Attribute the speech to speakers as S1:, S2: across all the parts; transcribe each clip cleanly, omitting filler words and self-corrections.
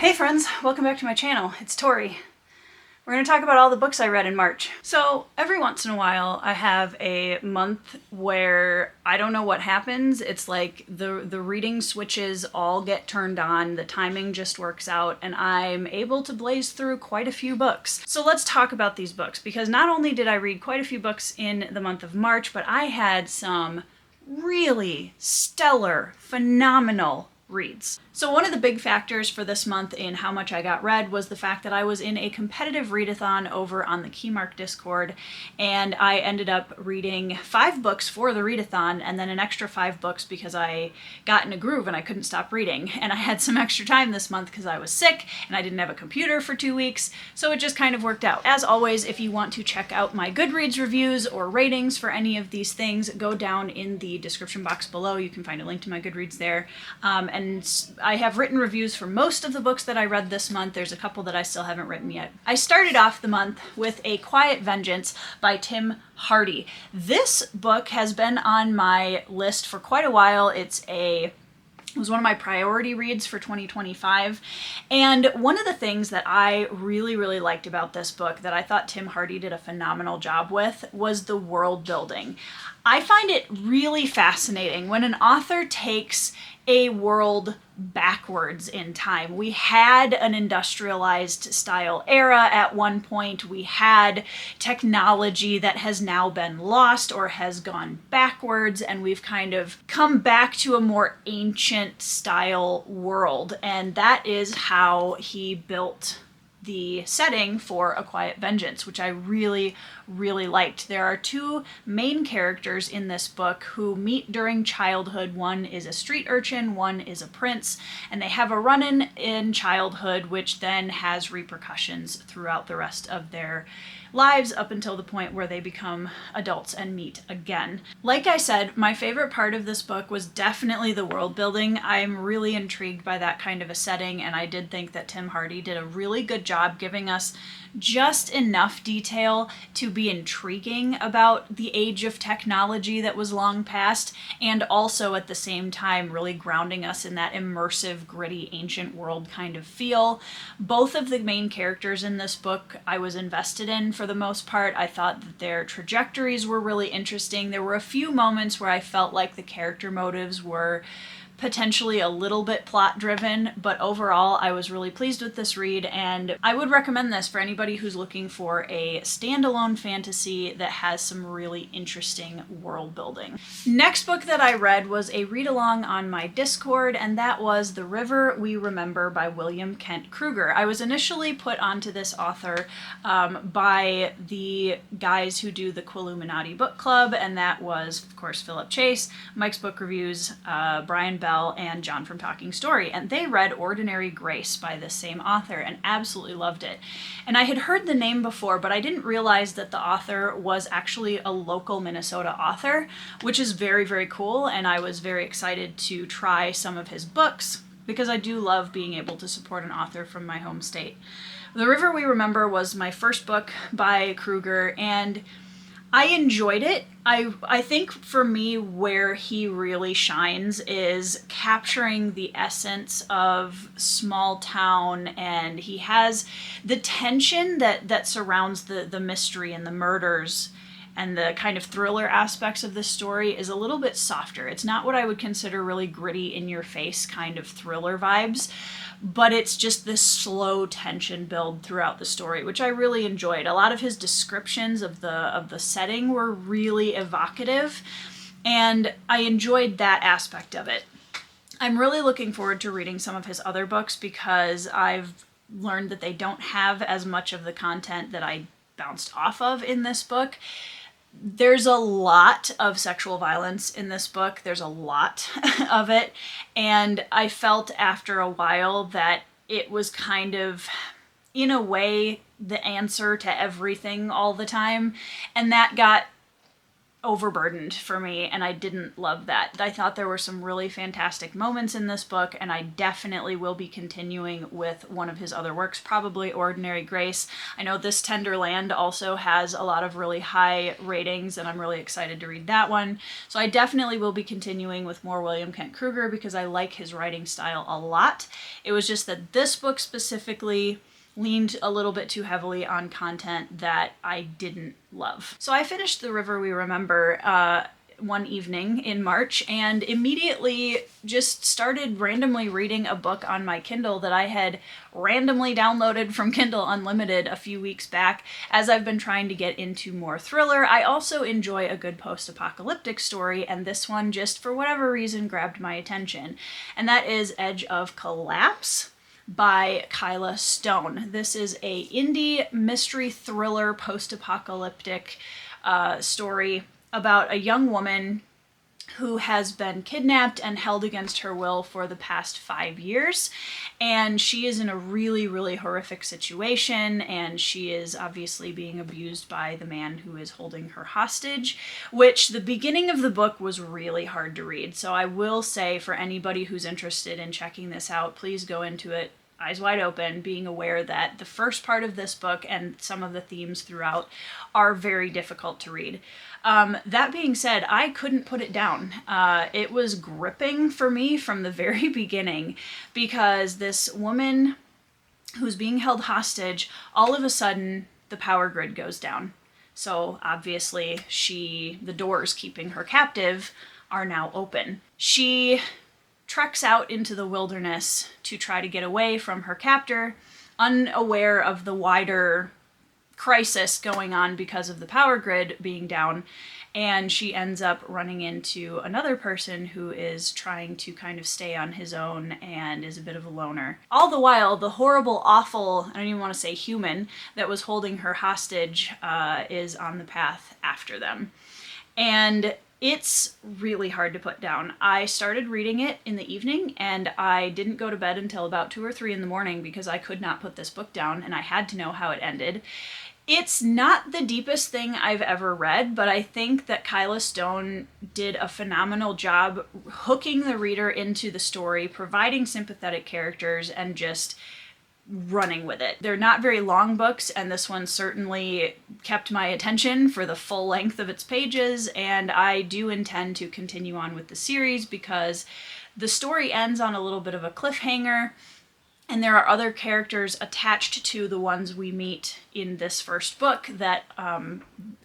S1: Hey friends, welcome back to my channel. It's Tori. We're going to talk about all the books I read in March. So every once in a while I have a month where I don't know what happens. It's like the reading switches all get turned on, the timing just works out, and I'm able to blaze through quite a few books. So let's talk about these books, because not only did I read quite a few books in the month of March, but I had some really stellar, phenomenal reads. So one of the big factors for this month in how much I got read was the fact that I was in a competitive readathon over on the Keymark Discord, and I ended up reading 5 books for the readathon and then an extra 5 books because I got in a groove and I couldn't stop reading. And I had some extra time this month because I was sick and I didn't have a computer for 2 weeks, so it just kind of worked out. As always, if you want to check out my Goodreads reviews or ratings for any of these things, go down in the description box below. You can find a link to my Goodreads there. And I have written reviews for most of the books that I read this month. There's a couple that I still haven't written yet. I started off the month with A Quiet Vengeance by Tim Hardy. This book has been on my list for quite a while. It was one of my priority reads for 2025. And one of the things that I really, really liked about this book that I thought Tim Hardy did a phenomenal job with was the world building. I find it really fascinating when an author takes a world backwards in time. We had an industrialized style era at one point. We had technology that has now been lost or has gone backwards, and we've kind of come back to a more ancient style world. And that is how he built the setting for A Quiet Vengeance, which I really, really liked. There are 2 main characters in this book who meet during childhood. One is a street urchin, one is a prince, and they have a run-in in childhood, which then has repercussions throughout the rest of their lives up until the point where they become adults and meet again. Like I said, my favorite part of this book was definitely the world building. I'm really intrigued by that kind of a setting, and I did think that Tim Hardy did a really good job giving us just enough detail to be intriguing about the age of technology that was long past, and also at the same time really grounding us in that immersive, gritty, ancient world kind of feel. Both of the main characters in this book I was invested in for the most part. I thought that their trajectories were really interesting. There were a few moments where I felt like the character motives were potentially a little bit plot driven, but overall I was really pleased with this read, and I would recommend this for anybody who's looking for a standalone fantasy that has some really interesting world building. Next book that I read was a read along on my Discord, and that was The River We Remember by William Kent Kruger. I was initially put onto this author by the guys who do the Quilluminati Book Club, and that was, of course, Philip Chase, Mike's Book Reviews, Brian Bell, and John from Talking Story, and they read Ordinary Grace by this same author and absolutely loved it. And I had heard the name before, but I didn't realize that the author was actually a local Minnesota author, which is very, very cool, and I was very excited to try some of his books because I do love being able to support an author from my home state. The River We Remember was my first book by Kruger, and I enjoyed it. I think for me where he really shines is capturing the essence of small town, and he has the tension that surrounds the mystery and the murders and the kind of thriller aspects of this story is a little bit softer. It's not what I would consider really gritty, in-your-face kind of thriller vibes, but it's just this slow tension build throughout the story, which I really enjoyed. A lot of his descriptions of the setting were really evocative, and I enjoyed that aspect of it. I'm really looking forward to reading some of his other books because I've learned that they don't have as much of the content that I bounced off of in this book. There's a lot of sexual violence in this book. There's a lot of it. And I felt after a while that it was kind of, in a way, the answer to everything all the time. And that got overburdened for me, and I didn't love that. I thought there were some really fantastic moments in this book, and I definitely will be continuing with one of his other works, probably Ordinary Grace. I know This Tender Land also has a lot of really high ratings, and I'm really excited to read that one. So I definitely will be continuing with more William Kent Kruger because I like his writing style a lot. It was just that this book specifically leaned a little bit too heavily on content that I didn't love. So I finished The River We Remember one evening in March and immediately just started randomly reading a book on my Kindle that I had randomly downloaded from Kindle Unlimited a few weeks back as I've been trying to get into more thriller. I also enjoy a good post-apocalyptic story, and this one just for whatever reason grabbed my attention, and that is Edge of Collapse by Kyla Stone. This is a indie mystery thriller post-apocalyptic story about a young woman who has been kidnapped and held against her will for the past 5 years. And she is in a really, really horrific situation, and she is obviously being abused by the man who is holding her hostage, which the beginning of the book was really hard to read. So I will say, for anybody who's interested in checking this out, please go into it eyes wide open, being aware that the first part of this book and some of the themes throughout are very difficult to read. That being said, I couldn't put it down. It was gripping for me from the very beginning because this woman who's being held hostage, all of a sudden the power grid goes down. So obviously the doors keeping her captive are now open. She treks out into the wilderness to try to get away from her captor, unaware of the wider crisis going on because of the power grid being down, and she ends up running into another person who is trying to kind of stay on his own and is a bit of a loner. All the while, the horrible, awful, I don't even want to say human, that was holding her hostage is on the path after them. And it's really hard to put down. I started reading it in the evening and I didn't go to bed until about 2 or 3 in the morning because I could not put this book down and I had to know how it ended. It's not the deepest thing I've ever read, but I think that Kyla Stone did a phenomenal job hooking the reader into the story, providing sympathetic characters, and just running with it. They're not very long books, and this one certainly kept my attention for the full length of its pages, and I do intend to continue on with the series because the story ends on a little bit of a cliffhanger, and there are other characters attached to the ones we meet in this first book that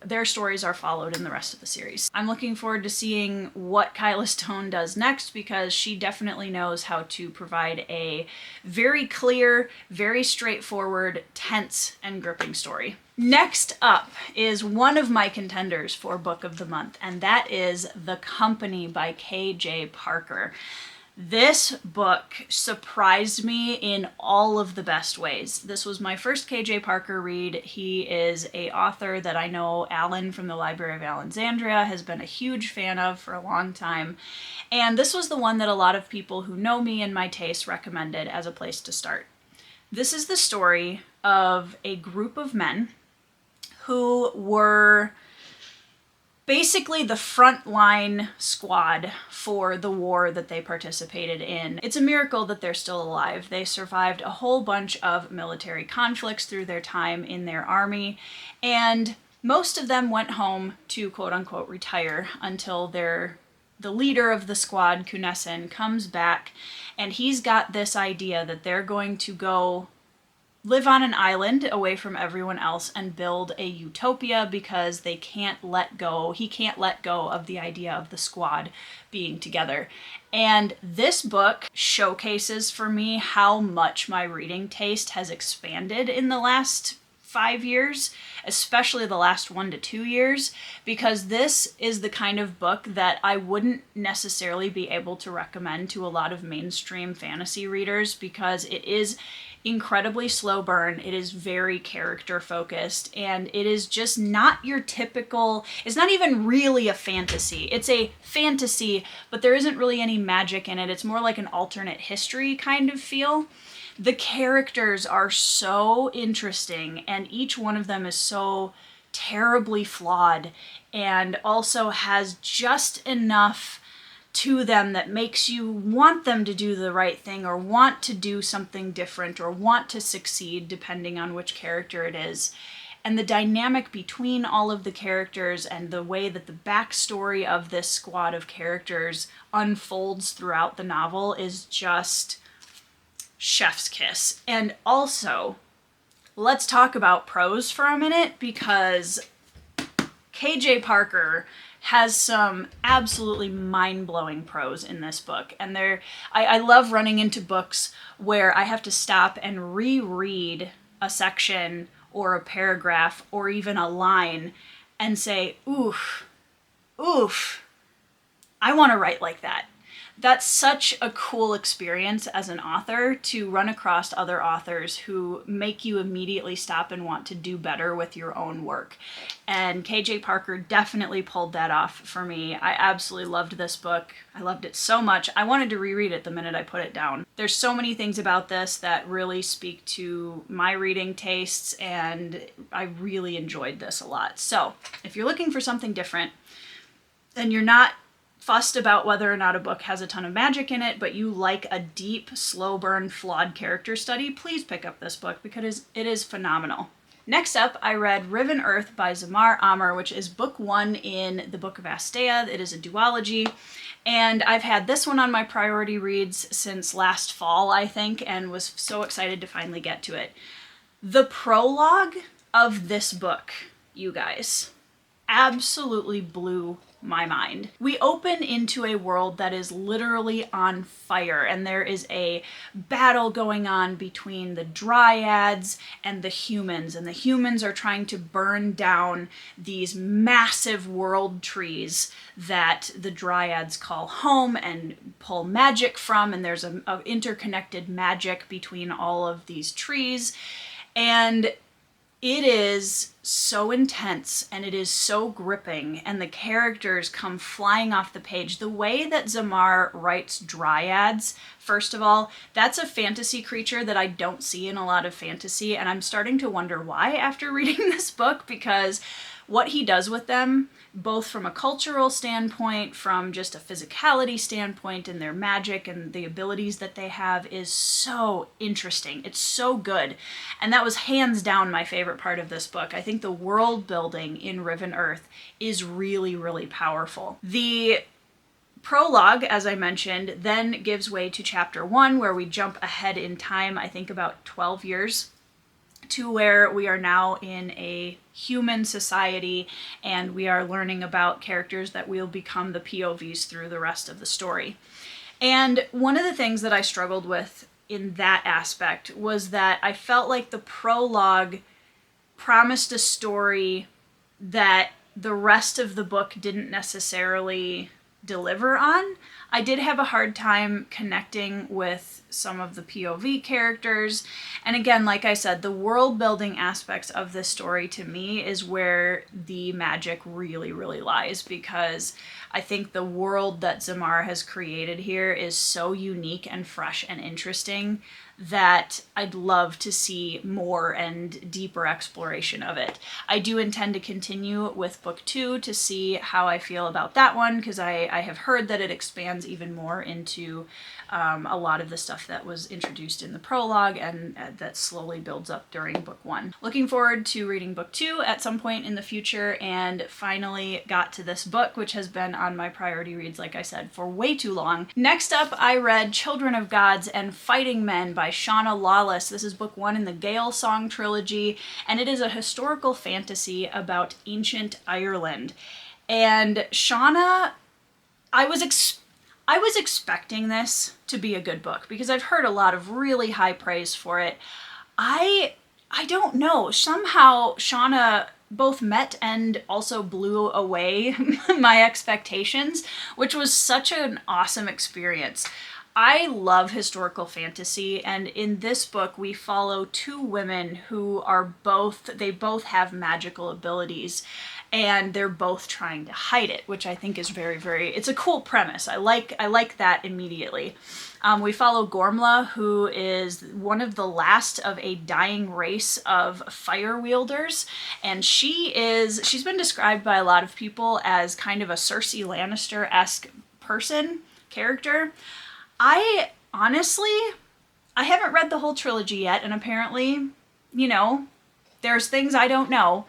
S1: their stories are followed in the rest of the series. I'm looking forward to seeing what Kyla Stone does next because she definitely knows how to provide a very clear, very straightforward, tense, and gripping story. Next up is one of my contenders for Book of the Month, and that is The Company by K.J. Parker. This book surprised me in all of the best ways. This was my first K.J. Parker read. He is an author that I know Alan from the Library of Alexandria has been a huge fan of for a long time. And this was the one that a lot of people who know me and my taste recommended as a place to start. This is the story of a group of men who were basically the frontline squad for the war that they participated in. It's a miracle that they're still alive. They survived a whole bunch of military conflicts through their time in their army, and most of them went home to quote-unquote retire until the leader of the squad, Kunessen, comes back, and he's got this idea that they're going to go live on an island away from everyone else and build a utopia because he can't let go of the idea of the squad being together. And this book showcases for me how much my reading taste has expanded in the last 5 years, especially the last 1 to 2 years, because this is the kind of book that I wouldn't necessarily be able to recommend to a lot of mainstream fantasy readers because it is incredibly slow burn. It is very character focused, and it is just not your typical, it's not even really a fantasy. It's a fantasy, but there isn't really any magic in it. It's more like an alternate history kind of feel. The characters are so interesting, and each one of them is so terribly flawed and also has just enough to them that makes you want them to do the right thing or want to do something different or want to succeed, depending on which character it is. And the dynamic between all of the characters and the way that the backstory of this squad of characters unfolds throughout the novel is just chef's kiss. And also, let's talk about prose for a minute, because KJ Parker has some absolutely mind-blowing prose in this book. And I love running into books where I have to stop and reread a section or a paragraph or even a line and say, oof, I want to write like that. That's such a cool experience as an author, to run across other authors who make you immediately stop and want to do better with your own work. And KJ Parker definitely pulled that off for me. I absolutely loved this book. I loved it so much. I wanted to reread it the minute I put it down. There's so many things about this that really speak to my reading tastes, and I really enjoyed this a lot. So if you're looking for something different and you're not fussed about whether or not a book has a ton of magic in it, but you like a deep, slow burn, flawed character study, please pick up this book because it is phenomenal. Next up, I read Riven Earth by Zamar Amr, which is book 1 in the Book of Astea. It is a duology, and I've had this one on my priority reads since last fall, I think, and was so excited to finally get to it. The prologue of this book, you guys, absolutely blew my mind. We open into a world that is literally on fire, and there is a battle going on between the dryads and the humans are trying to burn down these massive world trees that the dryads call home and pull magic from, and there's a interconnected magic between all of these trees, and it is so intense and it is so gripping, and the characters come flying off the page. The way that Zamar writes dryads, first of all, that's a fantasy creature that I don't see in a lot of fantasy, and I'm starting to wonder why after reading this book, because what he does with them, both from a cultural standpoint, from just a physicality standpoint, and their magic and the abilities that they have, is so interesting. It's so good. And that was hands down my favorite part of this book. I think the world building in Riven Earth is really, really powerful. The prologue, as I mentioned, then gives way to chapter 1, where we jump ahead in time, I think about 12 years, to where we are now in a human society, and we are learning about characters that will become the POVs through the rest of the story. And one of the things that I struggled with in that aspect was that I felt like the prologue promised a story that the rest of the book didn't necessarily deliver on. I did have a hard time connecting with some of the POV characters. And again, like I said, the world building aspects of this story to me is where the magic really, really lies, because I think the world that Zamar has created here is so unique and fresh and interesting that I'd love to see more and deeper exploration of it. I do intend to continue with book 2 to see how I feel about that one, because I have heard that it expands even more into a lot of the stuff that was introduced in the prologue, and that slowly builds up during book 1. Looking forward to reading book 2 at some point in the future, and finally got to this book, which has been on my priority reads, like I said, for way too long. Next up, I read Children of Gods and Fighting Men by Shauna Lawless. This is book 1 in the Gale Song trilogy, and it is a historical fantasy about ancient Ireland. And Shauna, I was expecting this to be a good book, because I've heard a lot of really high praise for it. I don't know, somehow Shauna both met and also blew away my expectations, which was such an awesome experience. I love historical fantasy, and in this book we follow two women who are both have magical abilities. and they're both trying to hide it, which I think is it's a cool premise. I like that immediately. We follow Gormla, who is one of the last of a dying race of fire wielders, and she's been described by a lot of people as kind of a Cersei Lannister-esque character. I haven't read the whole trilogy yet, and apparently, there's things I don't know.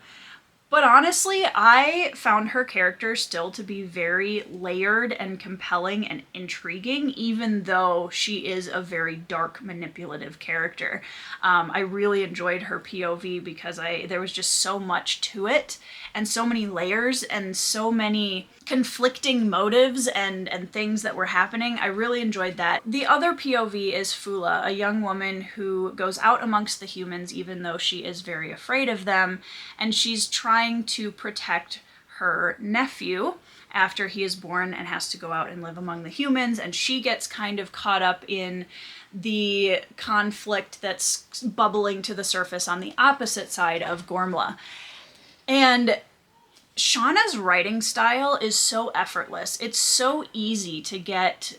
S1: But honestly, I found her character still to be very layered and compelling and intriguing, even though she is a very dark, manipulative character. I really enjoyed her POV because there was just so much to it, and so many layers, and so many conflicting motives and things that were happening. I really enjoyed that. The other POV is Fula, a young woman who goes out amongst the humans even though she is very afraid of them, and she's trying to protect her nephew after he is born and has to go out and live among the humans, and she gets kind of caught up in the conflict that's bubbling to the surface on the opposite side of Gormla. And Shauna's writing style is so effortless. It's so easy to get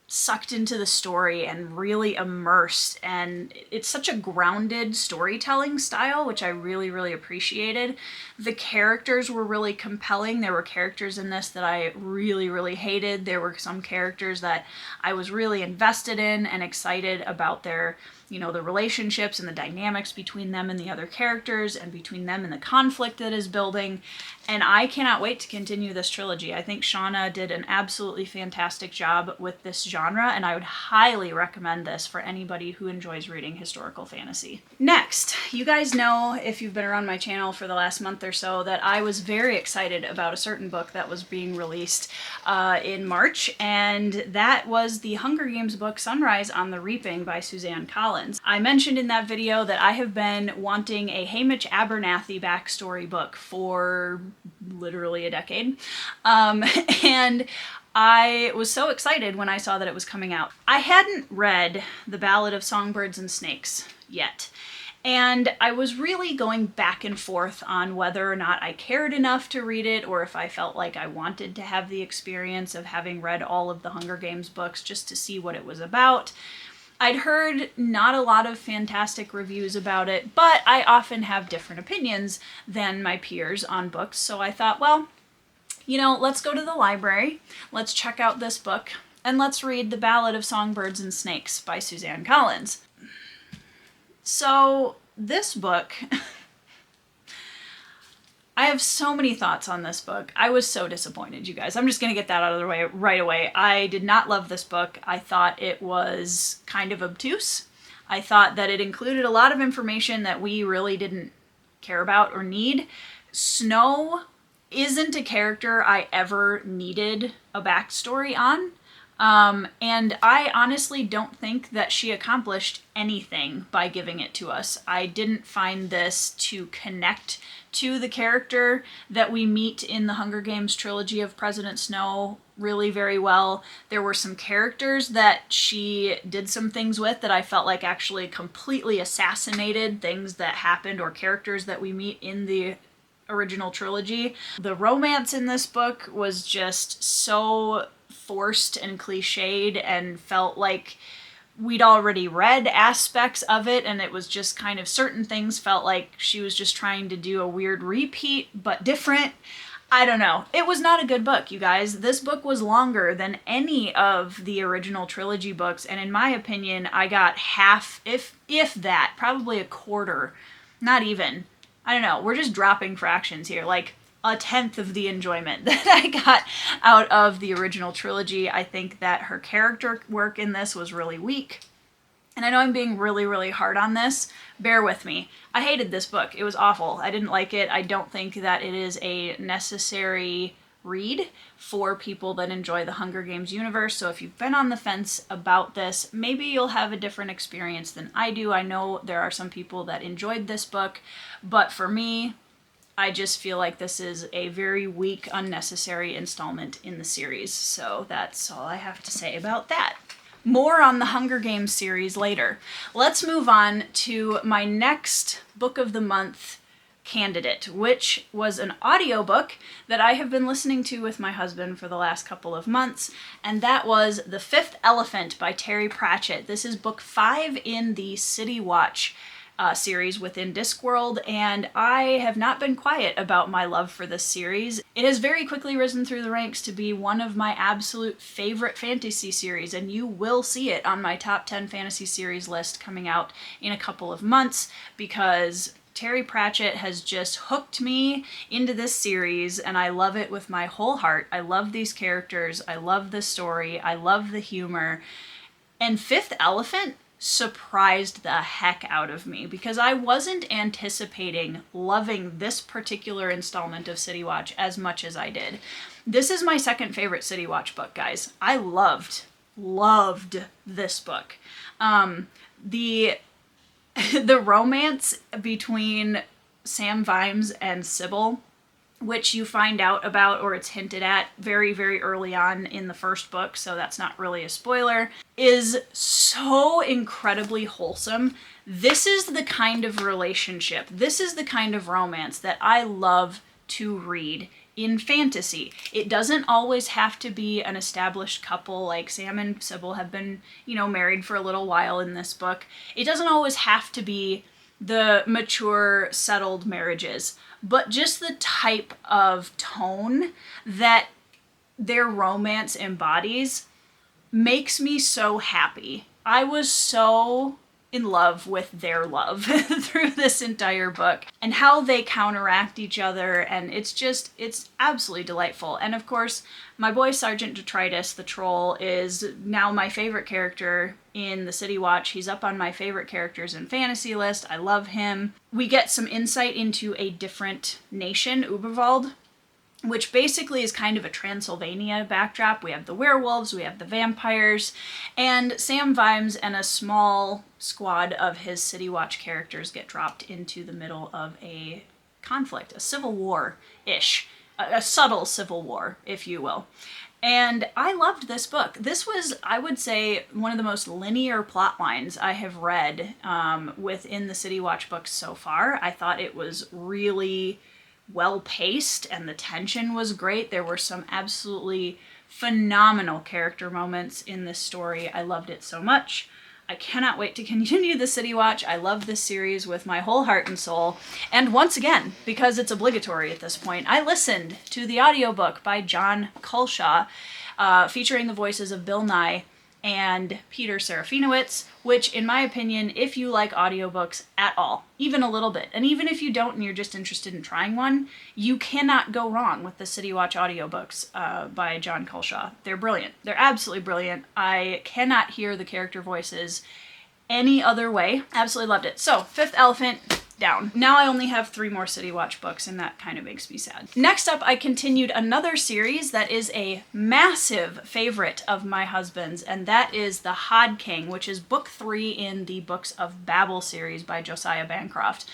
S1: sucked into the story and really immersed, and it's such a grounded storytelling style, which I really, really appreciated. The characters were really compelling. There were characters in this that I really, really hated. There were some characters that I was really invested in and excited about their, the relationships and the dynamics between them and the other characters, and between them and the conflict that is building. And I cannot wait to continue this trilogy. I think Shauna did an absolutely fantastic job with this genre, and I would highly recommend this for anybody who enjoys reading historical fantasy. Next, you guys know, if you've been around my channel for the last month or so, that I was very excited about a certain book that was being released in March, and that was the Hunger Games book Sunrise on the Reaping by Suzanne Collins. I mentioned in that video that I have been wanting a Hamish Abernathy backstory book for literally a decade, and I was so excited when I saw that it was coming out. I hadn't read The Ballad of Songbirds and Snakes yet, and I was really going back and forth on whether or not I cared enough to read it, or if I felt like I wanted to have the experience of having read all of the Hunger Games books just to see what it was about. I'd heard not a lot of fantastic reviews about it, but I often have different opinions than my peers on books, so I thought, well, let's go to the library, let's check out this book, and let's read The Ballad of Songbirds and Snakes by Suzanne Collins. So, this book, I have so many thoughts on this book. I was so disappointed, you guys. I'm just going to get that out of the way right away. I did not love this book. I thought it was kind of obtuse. I thought that it included a lot of information that we really didn't care about or need. Snow isn't a character I ever needed a backstory on. And I honestly don't think that she accomplished anything by giving it to us. I didn't find this to connect to the character that we meet in the Hunger Games trilogy of President Snow really very well. There were some characters that she did some things with that I felt like actually completely assassinated things that happened, or characters that we meet in the original trilogy. The romance in this book was just so forced and cliched, and felt like we'd already read aspects of it, and it was just kind of, certain things felt like she was just trying to do a weird repeat but different. I don't know. It was not a good book, you guys. This book was longer than any of the original trilogy books, and in my opinion, I got half, if that, probably a quarter, not even. I don't know, we're just dropping fractions here, like a tenth of the enjoyment that I got out of the original trilogy. I think that her character work in this was really weak. And I know I'm being really, really hard on this. Bear with me. I hated this book. It was awful. I didn't like it. I don't think that it is a necessary read for people that enjoy the Hunger Games universe. So if you've been on the fence about this, maybe you'll have a different experience than I do. I know there are some people that enjoyed this book, but for me, I just feel like this is a very weak, unnecessary installment in the series. So that's all I have to say about that. More on the Hunger Games series later. Let's move on to my next book of the month Candidate, which was an audiobook that I have been listening to with my husband for the last couple of months, and that was The Fifth Elephant by Terry Pratchett. This is book 5 in the City Watch series within Discworld, and I have not been quiet about my love for this series. It has very quickly risen through the ranks to be one of my absolute favorite fantasy series, and you will see it on my top 10 fantasy series list coming out in a couple of months, because Terry Pratchett has just hooked me into this series, and I love it with my whole heart. I love these characters, I love the story, I love the humor, and Fifth Elephant surprised the heck out of me because I wasn't anticipating loving this particular installment of City Watch as much as I did. This is my second favorite City Watch book, guys. I loved this book. The romance between Sam Vimes and Sybil, which you find out about, or it's hinted at very, very early on in the first book, so that's not really a spoiler, is so incredibly wholesome. This is the kind of relationship, this is the kind of romance that I love to read in fantasy. It doesn't always have to be an established couple, like Sam and Sybil have been, married for a little while in this book. It doesn't always have to be the mature, settled marriages, but just the type of tone that their romance embodies makes me so happy. I was so in love with their love through this entire book and how they counteract each other, and it's absolutely delightful. And of course, my boy Sergeant Detritus, the troll, is now my favorite character in the City Watch. He's up on my favorite characters in fantasy list. I love him. We get some insight into a different nation, Uberwald, which basically is kind of a Transylvania backdrop. We have the werewolves, we have the vampires, and Sam Vimes and a small squad of his City Watch characters get dropped into the middle of a conflict, a civil war-ish, a subtle civil war, if you will. And I loved this book. This was, I would say, one of the most linear plot lines I have read within the City Watch books so far. I thought it was really well paced and the tension was great. There were some absolutely phenomenal character moments in this story. I loved it so much. I cannot wait to continue the City Watch. I love this series with my whole heart and soul. And once again, because it's obligatory at this point, I listened to the audiobook by John Culshaw, featuring the voices of Bill Nye and Peter Serafinowicz, which, in my opinion, if you like audiobooks at all, even a little bit, and even if you don't and you're just interested in trying one, you cannot go wrong with the City Watch audiobooks by John Culshaw. They're brilliant. They're absolutely brilliant. I cannot hear the character voices any other way. Absolutely loved it. So, Fifth Elephant, down. Now I only have 3 more City Watch books, and that kind of makes me sad. Next up, I continued another series that is a massive favorite of my husband's, and that is The Hod King, which is book 3 in the Books of Babel series by Josiah Bancroft.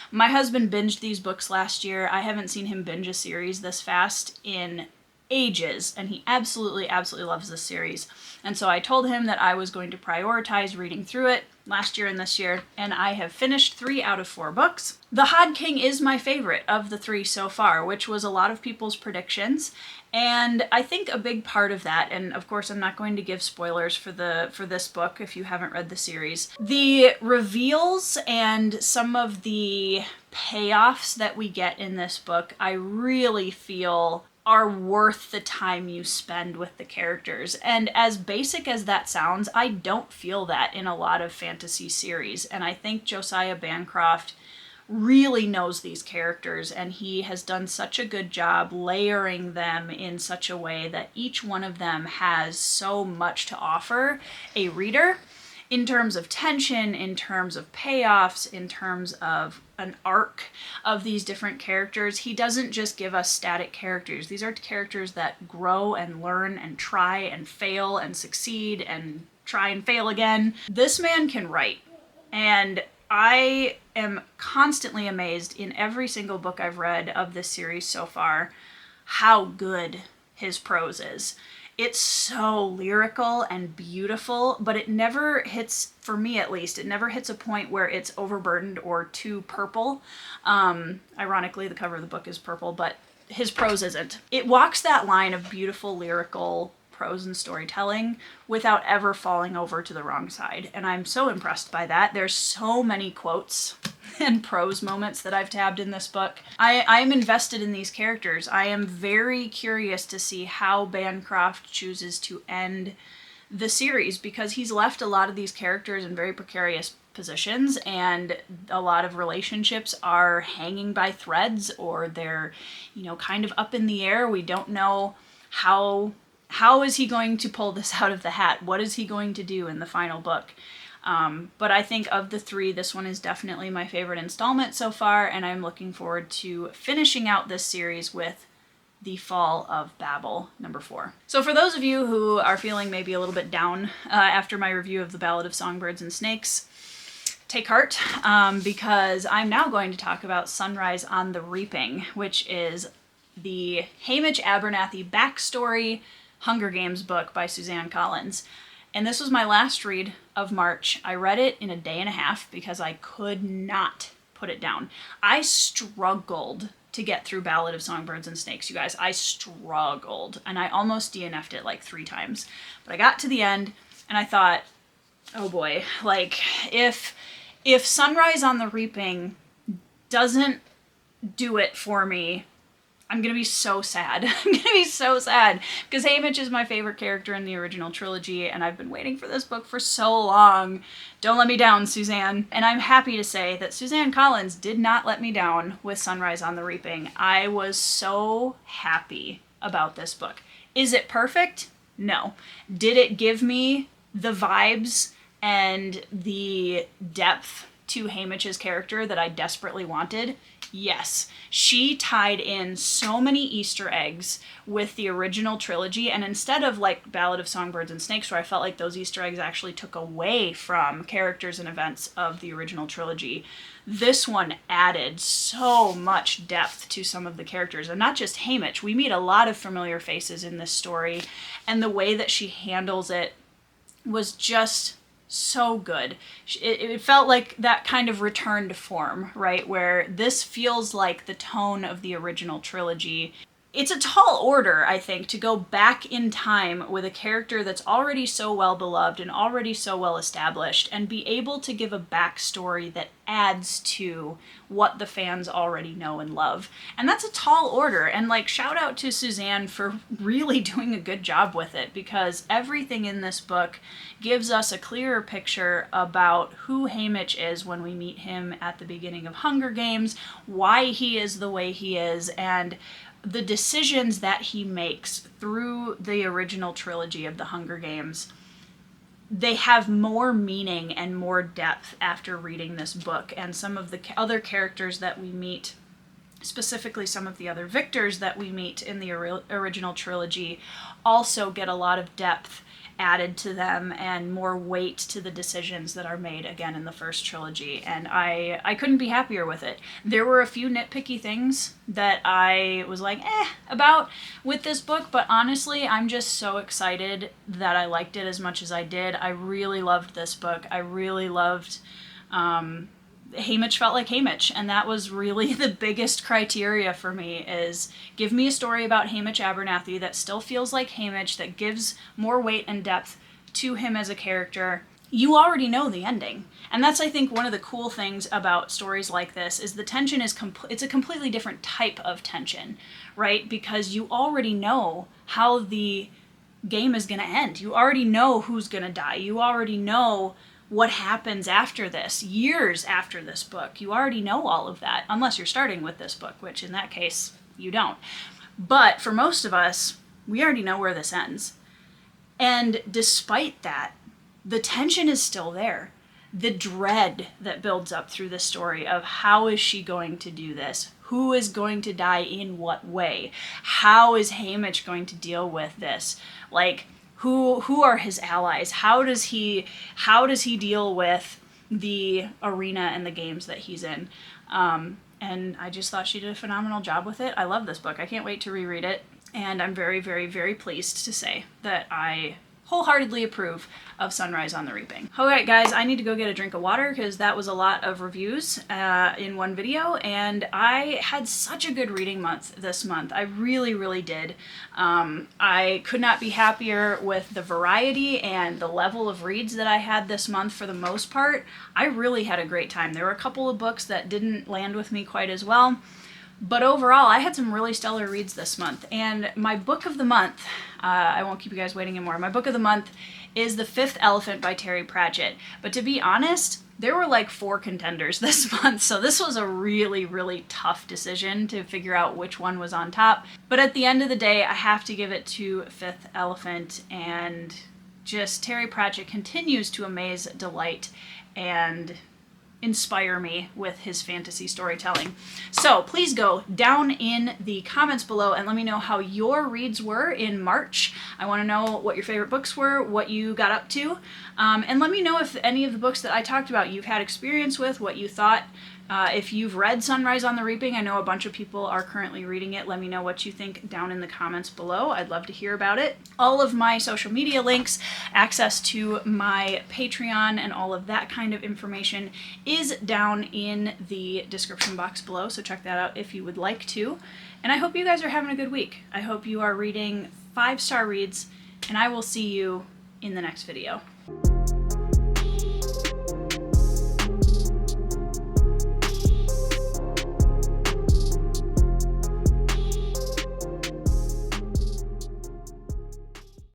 S1: My husband binged these books last year. I haven't seen him binge a series this fast in ages, and he absolutely loves this series. And so I told him that I was going to prioritize reading through it last year and this year, and I have finished 3 out of 4 books. The Hod King is my favorite of the 3 so far, which was a lot of people's predictions, and I think a big part of that, and of course I'm not going to give spoilers for this book if you haven't read the series, the reveals and some of the payoffs that we get in this book, I really feel are worth the time you spend with the characters. And as basic as that sounds, I don't feel that in a lot of fantasy series. And I think Josiah Bancroft really knows these characters, and he has done such a good job layering them in such a way that each one of them has so much to offer a reader in terms of tension, in terms of payoffs, in terms of an arc of these different characters. He doesn't just give us static characters. These are characters that grow and learn and try and fail and succeed and try and fail again. This man can write, and I am constantly amazed in every single book I've read of this series so far how good his prose is. It's so lyrical and beautiful, but it never hits, for me at least, it never hits a point where it's overburdened or too purple. Ironically, the cover of the book is purple, but his prose isn't. It walks that line of beautiful lyrical prose and storytelling without ever falling over to the wrong side. And I'm so impressed by that. There's so many quotes and prose moments that I've tabbed in this book. I'm invested in these characters. I am very curious to see how Bancroft chooses to end the series, because he's left a lot of these characters in very precarious positions, and a lot of relationships are hanging by threads, or they're, kind of up in the air. We don't know how is he going to pull this out of the hat? What is he going to do in the final book? But I think of the three, this one is definitely my favorite installment so far, and I'm looking forward to finishing out this series with The Fall of Babel, number 4. So for those of you who are feeling maybe a little bit down after my review of The Ballad of Songbirds and Snakes, take heart, because I'm now going to talk about Sunrise on the Reaping, which is the Hamish Abernathy backstory Hunger Games book by Suzanne Collins. And this was my last read of March. I read it in a day and a half because I could not put it down. I struggled to get through Ballad of Songbirds and Snakes, you guys. I struggled, and I almost DNF'd it like 3 times. But I got to the end, and I thought, oh boy, like, if Sunrise on the Reaping doesn't do it for me, I'm going to be so sad. I'm going to be so sad, because Hamish is my favorite character in the original trilogy, and I've been waiting for this book for so long. Don't let me down, Suzanne. And I'm happy to say that Suzanne Collins did not let me down with Sunrise on the Reaping. I was so happy about this book. Is it perfect? No. Did it give me the vibes and the depth to Hamish's character that I desperately wanted? Yes. She tied in so many Easter eggs with the original trilogy, and instead of like Ballad of Songbirds and Snakes, where I felt like those Easter eggs actually took away from characters and events of the original trilogy, this one added so much depth to some of the characters, and not just Hamish. We meet a lot of familiar faces in this story, and the way that she handles it was just so good. It felt like that kind of return to form, right? Where this feels like the tone of the original trilogy. It's a tall order, I think, to go back in time with a character that's already so well beloved and already so well established, and be able to give a backstory that adds to what the fans already know and love. And that's a tall order, and like, shout out to Suzanne for really doing a good job with it, because everything in this book gives us a clearer picture about who Hamish is when we meet him at the beginning of Hunger Games, why he is the way he is, and the decisions that he makes through the original trilogy of the Hunger Games. They have more meaning and more depth after reading this book, and some of the other characters that we meet, specifically some of the other victors that we meet in the original trilogy, also get a lot of depth added to them and more weight to the decisions that are made again in the first trilogy, and I couldn't be happier with it. There were a few nitpicky things that I was like about with this book, but honestly I'm just so excited that I liked it as much as I did. I really loved this book. I really loved Hamish felt like Hamish, and that was really the biggest criteria for me, is give me a story about Hamish Abernathy that still feels like Hamish, that gives more weight and depth to him as a character. You already know the ending, and that's, I think, one of the cool things about stories like this, is the tension is it's a completely different type of tension, right? Because you already know how the game is going to end. You already know who's going to die. You already know what happens after this, years after this book. You already know all of that, unless you're starting with this book, which in that case, you don't. But for most of us, we already know where this ends. And despite that, the tension is still there. The dread that builds up through the story of how is she going to do this? Who is going to die in what way? How is Hamish going to deal with this? Like, who are his allies? How does he deal with the arena and the games that he's in? And I just thought she did a phenomenal job with it. I love this book. I can't wait to reread it. and I'm very, very, very pleased to say that I wholeheartedly approve of Sunrise on the Reaping. Alright guys, I need to go get a drink of water because that was a lot of reviews in one video, and I had such a good reading month this month. I really, really did. I could not be happier with the variety and the level of reads that I had this month for the most part. I really had a great time. There were a couple of books that didn't land with me quite as well, but overall, I had some really stellar reads this month. And my book of the month, I won't keep you guys waiting anymore, my book of the month is The Fifth Elephant by Terry Pratchett. But to be honest, there were like 4 contenders this month, so this was a really, really tough decision to figure out which one was on top. But at the end of the day, I have to give it to Fifth Elephant, and just Terry Pratchett continues to amaze, delight, and inspire me with his fantasy storytelling. So please go down in the comments below and let me know how your reads were in March. I want to know what your favorite books were, what you got up to, and let me know if any of the books that I talked about you've had experience with, what you thought. If you've read Sunrise on the Reaping, I know a bunch of people are currently reading it. Let me know what you think down in the comments below. I'd love to hear about it. All of my social media links, access to my Patreon, and all of that kind of information is down in the description box below, so check that out if you would like to. And I hope you guys are having a good week. I hope you are reading 5-star reads, and I will see you in the next video.